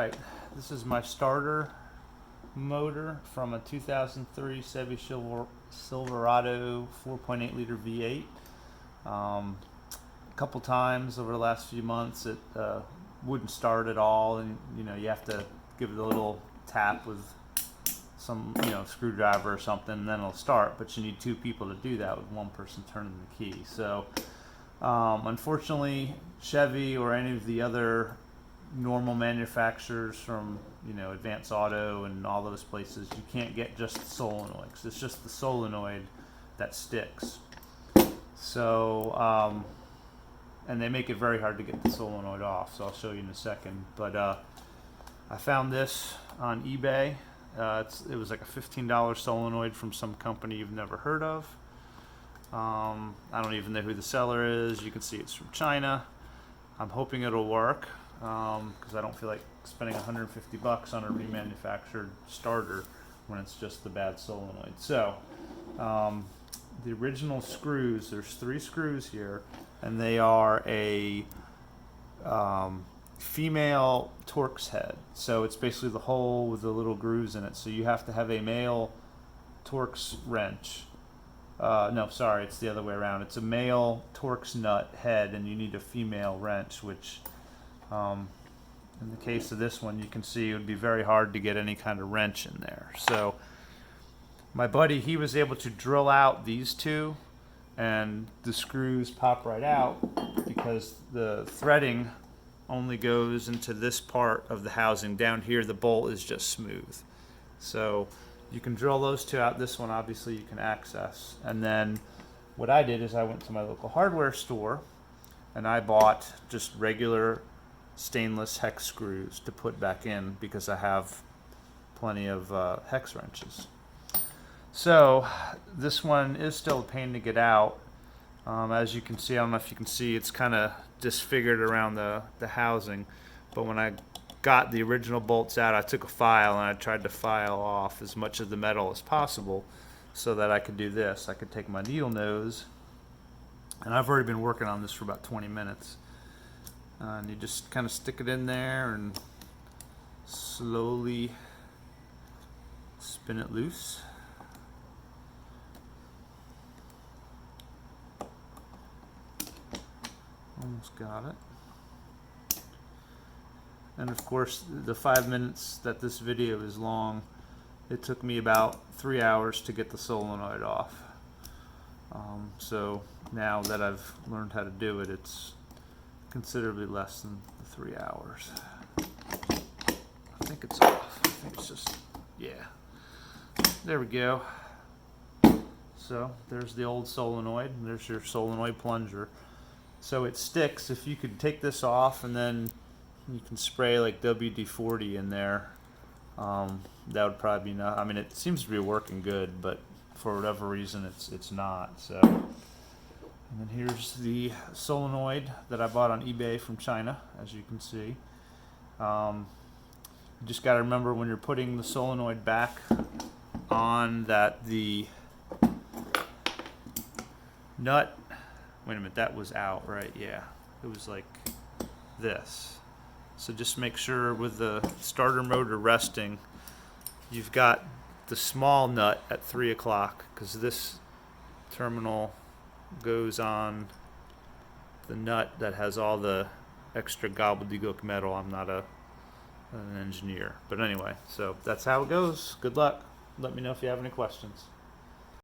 Alright, this is my starter motor from a 2003 Chevy Silverado 4.8 liter V8. A couple times over the last few months it wouldn't start at all, and you have to give it a little tap with some screwdriver or something, and then it'll start. But you need two people to do that, with one person turning the key. So unfortunately, Chevy or any of the other normal manufacturers from Advance Auto and all those places, you can't get just the solenoids. It's just the solenoid that sticks. So and they make it very hard to get the solenoid off, so I'll show you in a second. But I found this on eBay. It was like a $15 solenoid from some company you've never heard of. I don't even know who the seller is. You can see it's from China. I'm hoping it'll work, because I don't feel like spending $150 on a remanufactured starter when it's just the bad solenoid. So the original screws, there's 3 screws here, and they are a female Torx head. So it's basically the hole with the little grooves in it. So you have to have a male Torx wrench. No, sorry, it's the other way around. It's a male Torx nut head, and you need a female wrench, which in the case of this one, you can see it would be very hard to get any kind of wrench in there. So my buddy, he was able to drill out these two, and the screws pop right out because the threading only goes into this part of the housing. Down here, the bolt is just smooth. So you can drill those two out. This one, obviously, you can access. And then what I did is I went to my local hardware store, and I bought just regular stainless hex screws to put back in, because I have plenty of hex wrenches. So this one is still a pain to get out. As you can see, I don't know if you can see, it's kind of disfigured around the housing. But when I got the original bolts out, I took a file and I tried to file off as much of the metal as possible so that I could do this. I could take my needle nose, and I've already been working on this for about 20 minutes. And you just kind of stick it in there and slowly spin it loose. Almost got it. And of course, the 5 minutes that this video is long, it took me about 3 hours to get the solenoid off. So now that I've learned how to do it, it's considerably less than the 3 hours. I think it's off. I think it's just, yeah. There we go. So there's the old solenoid, and there's your solenoid plunger. So it sticks. If you could take this off, and then you can spray like WD-40 in there, that would probably be enough. I mean, it seems to be working good, but for whatever reason it's not. So, and then here's the solenoid that I bought on eBay from China, as you can see. You just got to remember, when you're putting the solenoid back on, that the nut, wait a minute, that was out, right? Yeah, it was like this. So just make sure with the starter motor resting, you've got the small nut at 3 o'clock, because this terminal goes on the nut that has all the extra gobbledygook metal. I'm not an engineer, but anyway, so that's how it goes. Good luck. Let me know if you have any questions.